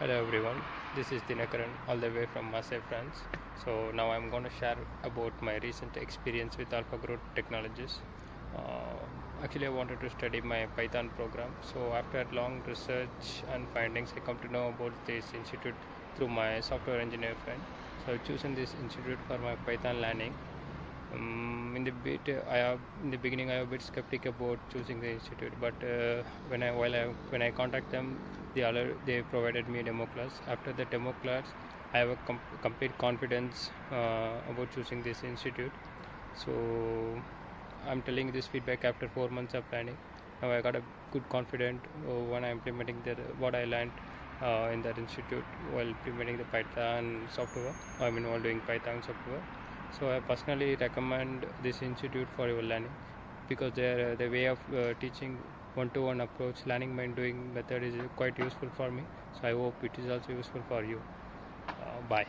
Hello everyone, this is Dinakaran all the way from Marseille, France. So now I'm going to share about my recent experience with AlphaGrowth Technologies. Actually, I wanted to study my Python program. So after long research and findings, I come to know about this institute through my software engineer friend. So I've chosen this institute for my Python learning. In the beginning, I was a bit skeptic about choosing the institute, but when I contact them, they provided me a demo class. After the demo class, I have a complete confidence about choosing this institute. So I'm telling this feedback after 4 months of planning. Now I got a good confidence when I'm implementing what I learned in that institute while implementing the Python software. While doing Python software. So I personally recommend this institute for your learning because the way of teaching one-to-one approach, learning by doing method is quite useful for me. So I hope it is also useful for you. Bye.